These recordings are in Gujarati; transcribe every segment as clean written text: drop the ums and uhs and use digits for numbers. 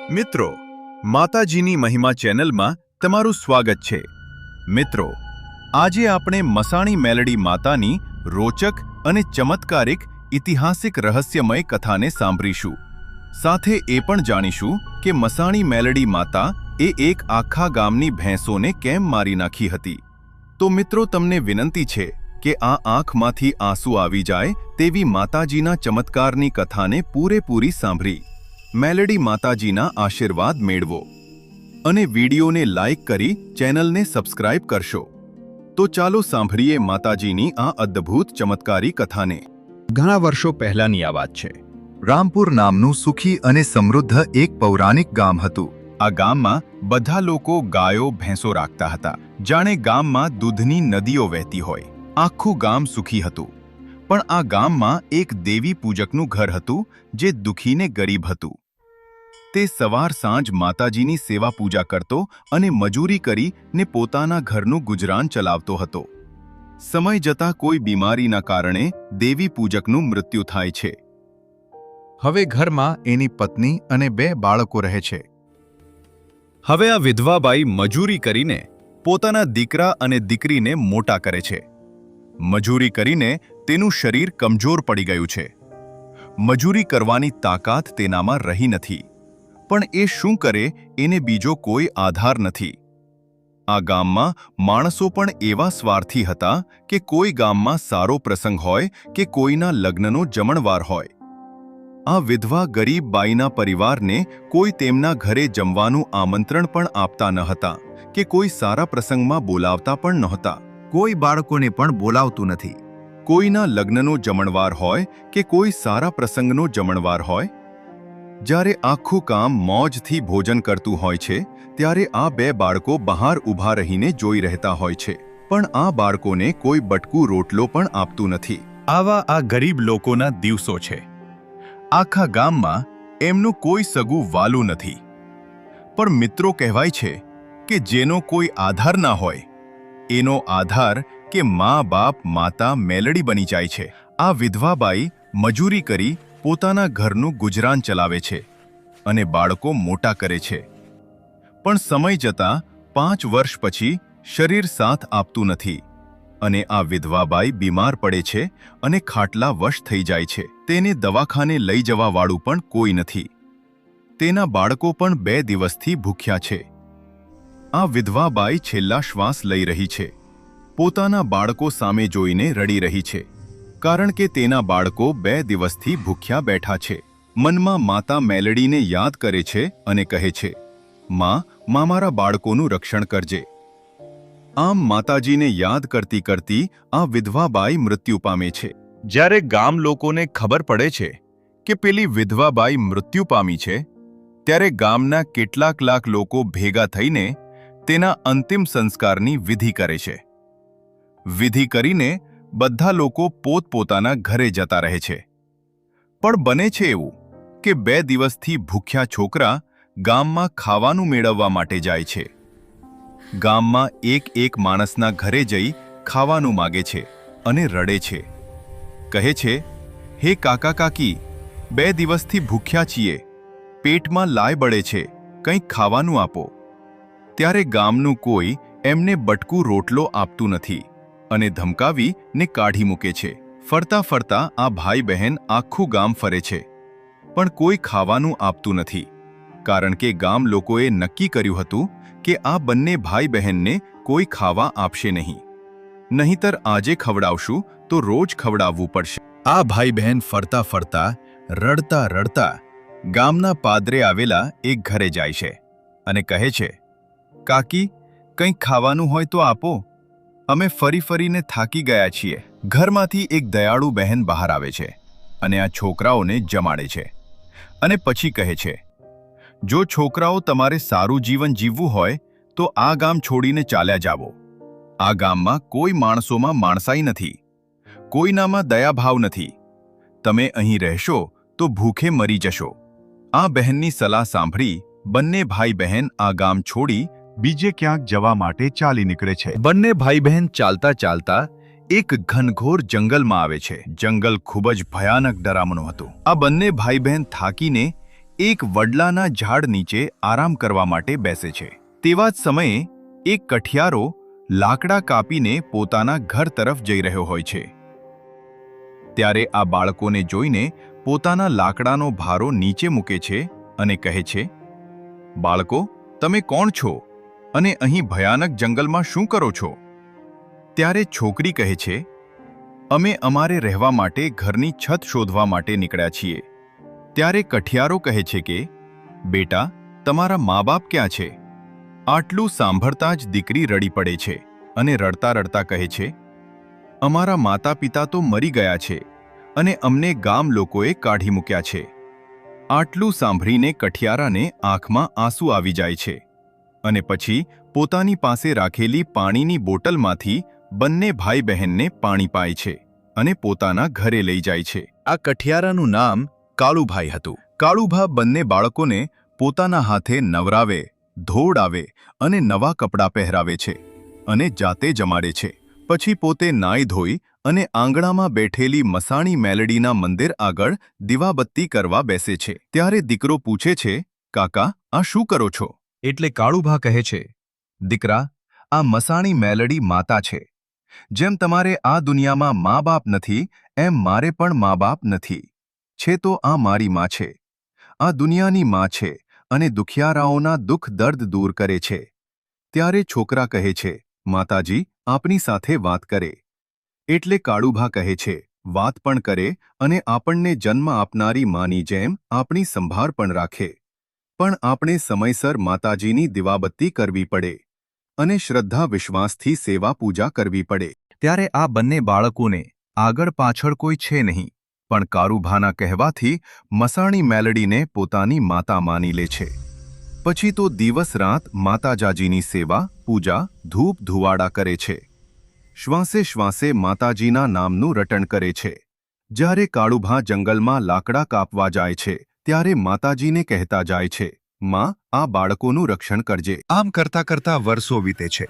મિત્રો, માતાજીની મહિમા ચેનલમાં તમારું સ્વાગત છે। મિત્રો, આજે આપણે મસાણી મેલડી માતાની રોચક અને ચમત્કારિક ઐતિહાસિક રહસ્યમય કથાને સાંભળીશું। સાથે એ પણ જાણીશું કે મસાણી મેલડી માતા એ એક આખા ગામની ભેંસોને કેમ મારી નાખી હતી। તો મિત્રો, તમને વિનંતી છે કે આ આંખમાંથી આંસુ આવી જાય તેવી માતાજીના ચમત્કારની કથાને પૂરેપૂરી સાંભળી મેલડી માતાજીના આશીર્વાદ મેળવો અને વિડીયોને લાઈક કરી ચેનલને સબસ્ક્રાઇબ કરશો। તો ચાલો સાંભળીએ માતાજીની આ અદ્ભુત ચમત્કારી કથાને। ઘણા વર્ષો પહેલાની આ વાત છે। રામપુર નામનું સુખી અને સમૃદ્ધ એક પૌરાણિક ગામ હતું। આ ગામમાં બધા લોકો ગાયો ભેંસો રાખતા હતા, જાણે ગામમાં દૂધની નદીઓ વહેતી હોય। આખું ગામ સુખી હતું, પણ આ ગામમાં એક દેવી પૂજકનું ઘર હતું જે દુખીને ગરીબ હતું। તે સવાર સાંજ માતાજીની સેવા પૂજા કરતો અને મજૂરી કરીને પોતાના ઘરનું ગુજરાન ચલાવતો હતો। સમય જતાં કોઈ બીમારીના કારણે દેવી પૂજકનું મૃત્યુ થાય છે। હવે ઘરમાં એની પત્ની અને 2 બાળકો રહે છે। હવે આ વિધવાબાઈ મજૂરી કરીને પોતાના દીકરા અને દીકરીને મોટા કરે છે। મજૂરી કરીને તેનું શરીર કમજોર પડી ગયું છે। મજૂરી કરવાની તાકાત તેનામાં રહી નથી, પણ એ શું કરે એને બીજો કોઈ આધાર નથી। આ ગામમાં માણસો પણ એવા સ્વાર્થી હતા કે કોઈ ગામમાં સારો પ્રસંગ હોય કે કોઈના લગ્નનો જમણવાર હોય, આ વિધવા ગરીબ બાઈના પરિવારને કોઈ તેમના ઘરે જમવાનું આમંત્રણ પણ આપતા ન હતા કે કોઈ સારા પ્રસંગમાં બોલાવતા પણ નહોતા। કોઈ બાળકોને પણ બોલાવતું નથી। કોઈના લગ્નનો જમણવાર હોય કે કોઈ સારા પ્રસંગનો જમણવાર હોય, જ્યારે આખું કામ મોજથી ભોજન કરતું હોય છે ત્યારે આ 2 બાળકો બહાર ઊભા રહીને જોઈ રહેતા હોય છે, પણ આ બાળકોને કોઈ બટકું રોટલો પણ આપતું નથી। આવા આ ગરીબ લોકોના દિવસો છે। આખા ગામમાં એમનું કોઈ સગું વાલું નથી, પણ મિત્રો, કહેવાય છે કે જેનો કોઈ આધાર ના હોય એનો આધાર કે મા-બાપ માતા મેલડી બની જાય છે। આ વિધવાબાઈ મજૂરી કરી પોતાના ઘરનું ગુજરાન ચલાવે છે અને બાળકો મોટા કરે છે, પણ સમય જતાં 5 વર્ષ પછી શરીર સાથ આપતું નથી અને આ વિધવાબાઈ બીમાર પડે છે અને ખાટલા વશ થઈ જાય છે। તેને દવાખાને લઈ જવાવાળું પણ કોઈ નથી। તેના બાળકો પણ 2 દિવસથી ભૂખ્યા છે। આ વિધવાબાઈ છેલ્લા શ્વાસ લઈ રહી છે। પોતાના બાળકો સામે જોઈને રડી રહી છે, કારણ કે તેના બાળકો 2 દિવસથી ભૂખ્યા બેઠા છે। મનમાં માતા મેલડીને યાદ કરે છે અને કહે છે, માં, મારા બાળકોનું રક્ષણ કરજે। આમ માતાજીને યાદ કરતી કરતી આ વિધવાબાઈ મૃત્યુ પામે છે। જ્યારે ગામ લોકોને ખબર પડે છે કે પેલી વિધવાબાઈ મૃત્યુ પામી છે, ત્યારે ગામના કેટલાક લાખ લોકો ભેગા થઈને તેના અંતિમ સંસ્કારની વિધિ કરે છે। વિધિ કરીને બધા લોકો પોતપોતાના ઘરે જતા રહે છે, પણ બને છે એવું કે 2 દિવસથી ભૂખ્યા છોકરા ગામમાં ખાવાનું મેળવવા માટે જાય છે। ગામમાં એક માણસના ઘરે જઈ ખાવાનું માગે છે અને રડે છે। કહે છે, હે કાકા કાકી, 2 દિવસથી ભૂખ્યા છીએ, પેટમાં લાય બળે છે, કંઈક ખાવાનું આપો। ત્યારે ગામનું કોઈ એમને બટકું રોટલો આપતું નથી અને ધમકાવીને કાઢી મૂકે છે। ફરતા ફરતા આ ભાઈ બહેન આખું ગામ ફરે છે, પણ કોઈ ખાવાનું આપતું નથી, કારણ કે ગામ લોકોએ નક્કી કર્યું હતું કે આ બંને ભાઈ બહેનને કોઈ ખાવા આપશે નહીં, નહીંતર આજે ખવડાવશું તો રોજ ખવડાવવું પડશે। આ ભાઈ બહેન ફરતા ફરતા રડતા રડતા ગામના પાદરે આવેલા એક ઘરે જાય છે અને કહે છે, કાકી, કંઈક ખાવાનું હોય તો આપો, અમે ફરી ફરીને થાકી ગયા છીએ। ઘરમાંથી એક દયાળુ બહેન બહાર આવે છે અને આ છોકરાઓને જમાડે છે અને પછી કહે છે, જો છોકરાઓ તમારે સારું જીવન જીવવું હોય તો આ ગામ છોડીને ચાલ્યા જાવો। આ ગામમાં કોઈ માણસોમાં માણસાઈ નથી, કોઈનામાં દયાભાવ નથી। તમે અહીં રહેશો તો ભૂખે મરી જશો। આ બહેનની સલાહ સાંભળી બંને ભાઈ બહેન આ ગામ છોડી બીજે ક્યાંક જવા માટે ચાલી નીકળે છે। બંને ભાઈ બહેન ચાલતા ચાલતા એક ઘનઘોર જંગલમાં આવે છે। જંગલ ખૂબ જ ભયાનક ડરામણું હતું। આ બંને ભાઈ બહેન થાકીને એક વડલાના ઝાડ નીચે આરામ કરવા માટે બેસે છે. તેવા જ સમયે એક કઠિયારો લાકડા કાપીને પોતાના ઘર તરફ જઈ રહ્યો હોય છે. ત્યારે આ બાળકોને જોઈને પોતાના લાકડાનો ભારો નીચે મૂકે છે અને કહે છે, બાળકો, તમે કોણ છો અને અહીં ભયાનક જંગલમાં શું કરો છો? ત્યારે છોકરી કહે છે, અમે અમારે રહેવા માટે ઘરની છત શોધવા માટે નીકળ્યા છીએ. ત્યારે કઠિયારો કહે છે કે, બેટા, તમારા મા-બાપ ક્યાં છે? આટલું સાંભળતા જ દીકરી રડી પડે છે અને રડતા રડતા કહે છે, અમારા માતા-પિતા તો મરી ગયા છે અને અમને ગામ લોકોએ કાઢી મૂક્યા છે. આટલું સાંભળીને કઠિયારાને આંખમાં આંસુ આવી જાય છે અને પછી પોતાની પાસે રાખેલી પાણીની બોટલમાંથી બંને ભાઈ બહેનને પાણી પાય છે અને પોતાના ઘરે લઈ જાય છે. આ કઠિયારાનું નામ કાળુભાઈ હતું. કાળુભા બંને બાળકોને પોતાના હાથે નવરાવે, ધોવડાવે અને નવા કપડાં પહેરાવે છે અને જાતે જમાડે છે. પછી પોતે નાઈ ધોઈ અને આંગણામાં બેઠેલી મસાણી મેલડીના મંદિર આગળ દીવાબત્તી કરવા બેસે છે. ત્યારે દીકરો પૂછે છે, કાકા, આ શું કરો છો? એટલે કાળુભા કહે છે, દીકરા, આ મસાણી મેલડી માતા છે. જેમ તમારે આ દુનિયામાં મા-બાપ નથી, એમ મારે પણ મા-બાપ નથી. છે તો આ મારી માં છે. આ દુનિયાની માં છે અને દુખિયારાઓના દુઃખ દર્દ દૂર કરે છે. ત્યારે છોકરા કહે છે, માતાજી, આપની સાથે વાત કરે. એટલે કાળુભા કહે છે, વાત પણ કરે અને આપણને જન્મ આપનારી માની જેમ આપણી સંભાળ પણ રાખે. પણ આપણે સમયસર માતાજીની દીવાબત્તી કરવી પડે અને શ્રદ્ધા વિશ્વાસથી સેવા પૂજા કરવી પડે. ત્યારે આ બંને બાળકોને આગળ પાછળ કોઈ છે નહીં, પણ કાળુભાના કહેવાથી મસાણી મેલડીને પોતાની માતા માની લે છે. પછી તો દિવસ રાત માતાજાજીની સેવા, પૂજા, ધૂપ ધુવાડા કરે છે. શ્વાસે શ્વાસે માતાજીના નામનું રટણ કરે છે. જ્યારે કાળુભા જંગલમાં લાકડા કાપવા જાય છે, ત્યારે માતાજીને કહેતા જાય છે, માં, આ બાળકોનું રક્ષણ કરજે. આમ કરતા કરતા વર્ષો વીતે છે.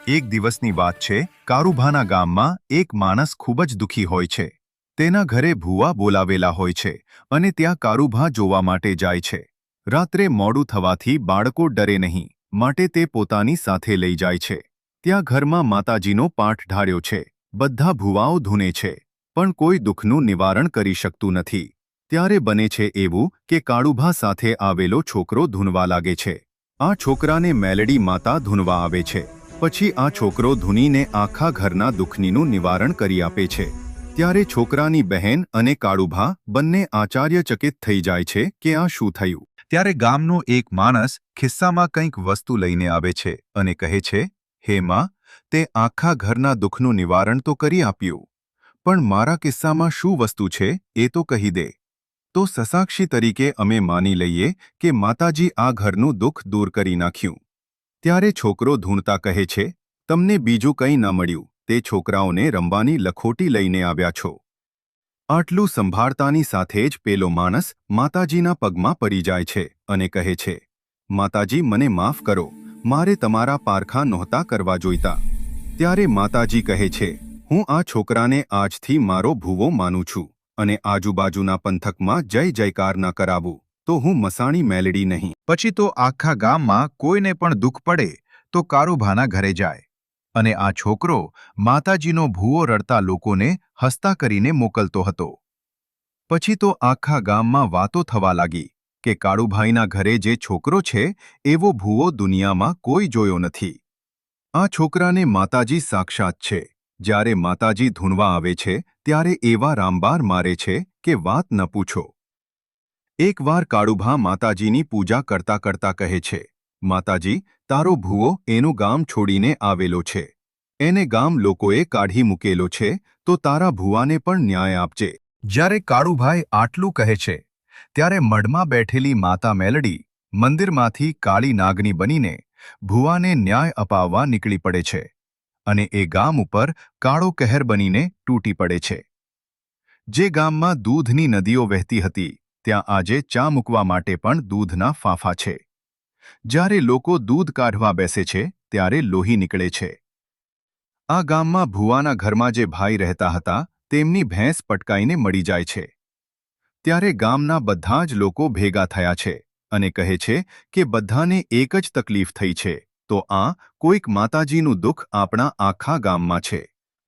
એક દિવસની વાત છે. કાળુભાના ગામમાં એક માણસ ખૂબ જ દુઃખી હોય છે. તેના ઘરે ભૂવા બોલાવેલા હોય છે અને ત્યાં કાળુભા જોવા માટે જાય છે. રાત્રે મોડું થવાથી બાળકો ડરે નહીં, માટે તે પોતાની સાથે લઈ જાય છે. ત્યાં ઘરમાં માતાજીનો પાઠ ઢાળ્યો છે. બધા ભૂવાઓ ધૂને છે, પણ કોઈ દુઃખનું નિવારણ કરી શકતું નથી. ત્યારે બને છે એવું કે કાળુભા સાથે આવેલો છોકરો ધૂનવા લાગે છે. આ છોકરાને મેલડી માતા ધૂનવા આવે છે. પછી આ છોકરો ધૂનીને આખા ઘરના દુઃખનીનું નિવારણ કરી આપે છે. ત્યારે છોકરાની બહેન અને કાળુભા બંને આશ્ચર્યચકિત થઈ જાય છે કે આ શું થયું. ત્યારે ગામનો એક માણસ ખિસ્સામાં કંઈક વસ્તુ લઈને આવે છે અને કહે છે, હે માં, તે આખા ઘરના દુઃખનું નિવારણ તો કરી આપ્યું, પણ મારા કિસ્સામાં શું વસ્તુ છે એ તો કહી દે. તો સસાક્ષી તરીકે અમે માની લઈએ કે માતાજી આ ઘરનું દુઃખ દૂર કરી નાખ્યું. ત્યારે છોકરો ધૂણતા કહે છે, તમને બીજું કંઈ ન મળ્યું, તે છોકરાઓને રમવાની લખોટી લઈને આવ્યા છો. આટલું સંભાળતાની સાથે જ પેલો માણસ માતાજીના પગમાં પડી જાય છે અને કહે છે, માતાજી, મને માફ કરો, મારે તમારા પારખા નહોતા કરવા જોઈતા. ત્યારે માતાજી કહે છે, હું આ છોકરાને આજથી મારો ભૂવો માનું છું અને આજુબાજુના પંથકમાં જય જયકાર ન કરાવું તો હું મસાણી મેલડી નહીં. પછી તો આખા ગામમાં કોઈને પણ દુઃખ પડે તો કાળુભાના ઘરે જાય અને આ છોકરો માતાજીનો ભૂવો રડતા લોકોને હસતા કરીને મોકલતો હતો. પછી તો આખા ગામમાં વાતો થવા લાગી કે કાળુભાઈના ઘરે જે છોકરો છે એવો ભૂવો દુનિયામાં કોઈ જોયો નથી. આ છોકરાને માતાજી સાક્ષાત છે. જ્યારે માતાજી ધૂણવા આવે છે ત્યારે એવા રામબાર મારે છે કે વાત ન પૂછો. એકવાર કાળુભા માતાજીની પૂજા કરતા કરતા કહે છે, માતાજી, તારો ભૂવો એનું ગામ છોડીને આવેલો છે. એને ગામ લોકોએ કાઢી મૂકેલો છે, તો તારા ભૂવાને પણ ન્યાય આપજે. જ્યારે કાળુભાઈ આટલું કહે છે ત્યારે મઢમાં બેઠેલી માતા મેલડી મંદિરમાંથી કાળી નાગની બનીને ભૂવાને ન્યાય અપાવવા નીકળી પડે છે અને એ ગામ ઉપર કાળો કહેર બનીને તૂટી પડે છે. જે ગામમાં દૂધની નદીઓ વહેતી હતી ત્યાં આજે ચા મૂકવા માટે પણ દૂધના ફાંફા છે. જ્યારે લોકો દૂધ કાઢવા બેસે છે ત્યારે લોહી નીકળે છે. આ ગામમાં ભૂવાના ઘરમાં જે ભાઈ રહેતા હતા તેમની ભેંસ પટકાઈને મળી જાય છે. ત્યારે ગામના બધા જ લોકો ભેગા થયા છે અને કહે છે કે બધાને એક જ તકલીફ થઈ છે, તો આ કોઈક માતાજીનું દુઃખ આપણા આખા ગામમાં છે.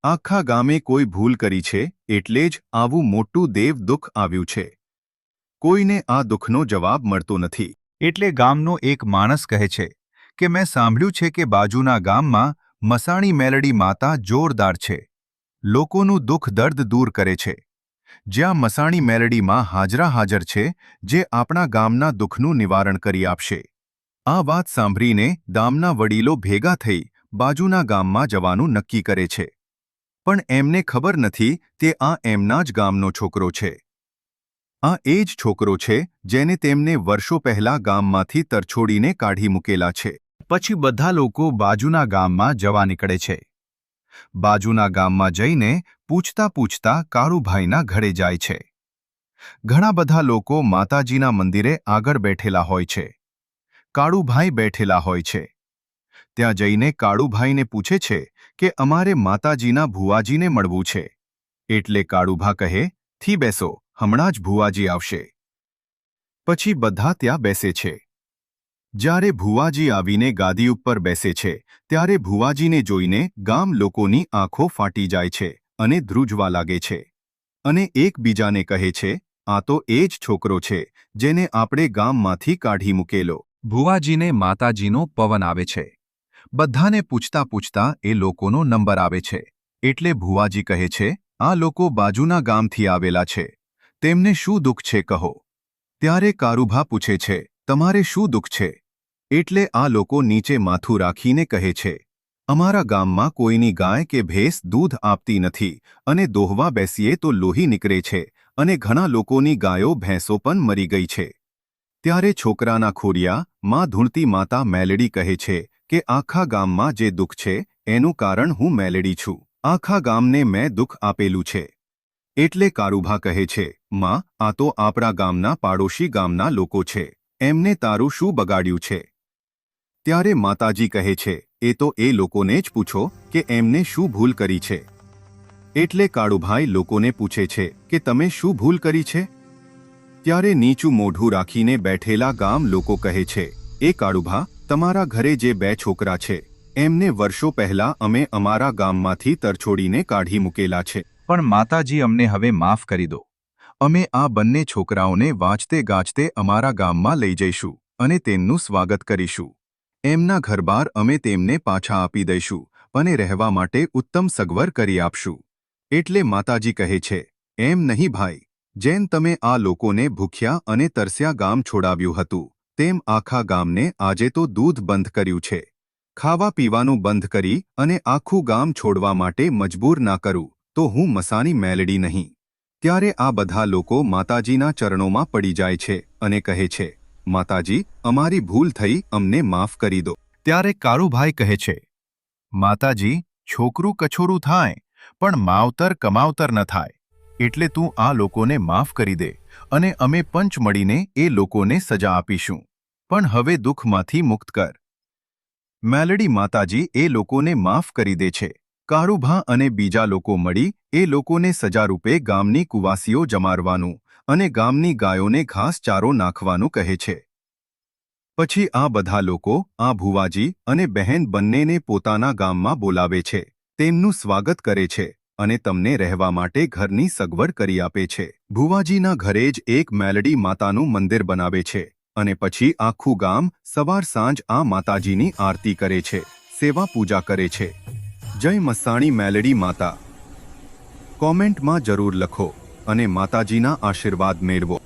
આખા ગામે કોઈ ભૂલ કરી છે એટલે જ આવું મોટું દેવ દુઃખ આવ્યું છે. કોઈને આ દુઃખનો જવાબ મળતો નથી. એટલે ગામનો એક માણસ કહે છે કે મેં સાંભળ્યું છે કે બાજુના ગામમાં મસાણી મેલડી માતા જોરદાર છે. લોકોનું દુઃખ દર્દ દૂર કરે છે. જ્યાં મસાણી મેલડીમાં હાજર છે, જે આપણા ગામના દુઃખનું નિવારણ કરી આપશે. આ વાત સાંભળીને ગામના વડીલો ભેગા થઈ બાજુના ગામમાં જવાનું નક્કી કરે છે. પણ એમને ખબર નથી કે આ એમના જ ગામનો છોકરો છે. આ એ જ છોકરો છે જેને તેમને વર્ષો પહેલા ગામમાંથી તરછોડીને કાઢી મૂકેલા છે. પછી બધા લોકો બાજુના ગામમાં જવા નીકળે છે. બાજુના ગામમાં જઈને પૂછતા કાળુભાઈના ઘરે જાય છે. ઘણા બધા લોકો માતાજીના મંદિરે આગળ બેઠેલા હોય છે. કાળુભાઈ બેઠેલા હોય છે. ત્યાં જઈને કાળુભાઈને પૂછે છે કે અમારે માતાજીના ભુવાજીને મળવું છે. એટલે કાળુભા કહે, "થી બેસો, હમણાં જ ભુવાજી આવશે." પછી બધા ત્યાં બેસે છે. જ્યારે ભુવાજી આવીને ગાદી ઉપર બેસે છે ત્યારે ભુવાજીને જોઈને ગામ લોકોની આંખો ફાટી જાય છે અને ધ્રુજવા લાગે છે અને એકબીજાને કહે છે, "આ તો એ જ છોકરો છે જેને આપણે ગામમાંથી કાઢી મૂકેલો." ભુવાજીને માતાજીનો પવન આવે છે. બધાને પૂછતા એ લોકોનો નંબર આવે છે. એટલે ભુવાજી કહે છે, "આ લોકો બાજુના ગામથી આવેલા છે. તેમને શું દુઃખ છે કહો." ત્યારે કાળુભા પૂછે છે, "તમારે શું દુઃખ છે?" એટલે આ લોકો નીચે માથું રાખીને કહે છે, "અમારા ગામમાં કોઈની ગાય કે ભેંસ દૂધ આપતી નથી અને દોહવા બેસીએ તો લોહી નીકળે છે અને ઘણા લોકોની ગાયો ભેંસો પણ મરી ગઈ છે." ત્યારે છોકરાના ખોડિયા માં ધૂણતી માતા મેલડી કહે છે કે આખા ગામમાં જે દુઃખ છે એનું કારણ હું મેલડી છું. આખા ગામને મેં દુઃખ આપેલું છે. એટલે કાળુભા કહે છે, "માં, આ તો આપણા ગામના પાડોશી ગામના લોકો છે. એમને તારું શું બગાડ્યું છે?" ત્યારે માતાજી કહે છે, "એ તો એ લોકોને જ પૂછો કે એમને શું ભૂલ કરી છે." એટલે કાળુભાઈ લોકોને પૂછે છે કે તમે શું ભૂલ કરી છે? ત્યારે નીચું મોઢું રાખીને બેઠેલા ગામ લોકો કહે છે, "એ કાળુભા, તમારા ઘરે જે 2 છોકરા છે એમને વર્ષો પહેલા અમે અમારા ગામમાંથી તરછોડીને કાઢી મૂકેલા છે. પણ માતાજી અમને હવે માફ કરી દો. અમે આ બંને છોકરાઓને વાંચતે ગાજતે અમારા ગામમાં લઈ જઈશું અને તેમનું સ્વાગત કરીશું. એમના ઘરબાર અમે તેમને પાછા આપી દઈશું અને રહેવા માટે ઉત્તમ સગવડ કરી આપશું." એટલે માતાજી કહે છે, "એમ નહીં ભાઈ. જેમ તમે આ લોકોને ભૂખ્યા અને તરસ્યા ગામ છોડાવ્યું હતું તેમ આખા ગામને આજે તો દૂધ બંધ કર્યું છે. ખાવા પીવાનું બંધ કરી અને આખું ગામ છોડવા માટે મજબૂર ના કરું તો હું મસાણી મેલડી નહીં." ત્યારે આ બધા લોકો માતાજીના ચરણોમાં પડી જાય છે અને કહે છે, "માતાજી, અમારી ભૂલ થઈ, અમને માફ કરી દો." ત્યારે કાળુભાઈ કહે છે, "માતાજી, છોકરું કછોરું થાય પણ માવતર કમાવતર ન થાય. એટલે તું આ લોકોને માફ કરી દે અને અમે પંચ મળીને એ લોકોને સજા આપીશું. પણ હવે દુઃખમાંથી મુક્ત કર." મેલડી માતાજી એ લોકોને માફ કરી દે છે. કાળુભા અને બીજા લોકો મળી એ લોકોને સજારૂપે ગામની કુવાસીઓ જમારવાનું અને ગામની ગાયોને ઘાસચારો નાખવાનું કહે છે. પછી આ બધા લોકો આ ભુવાજી અને બહેન બંનેને પોતાના ગામમાં બોલાવે છે, તેમનું સ્વાગત કરે છે અને તમને રહેવા માટે ઘરની સગવડ કરી આપે છે. ભુવાજીના ઘરે જ એક મેલડી માતાનું મંદિર બનાવે છે અને પછી આખું ગામ સવાર સાંજ આ માતાજીની આરતી કરે છે, સેવા પૂજા કરે છે. જય મસાણી મેલડી માતા. કોમેન્ટમાં જરૂર લખો અને માતાજીના આશીર્વાદ મેળવો.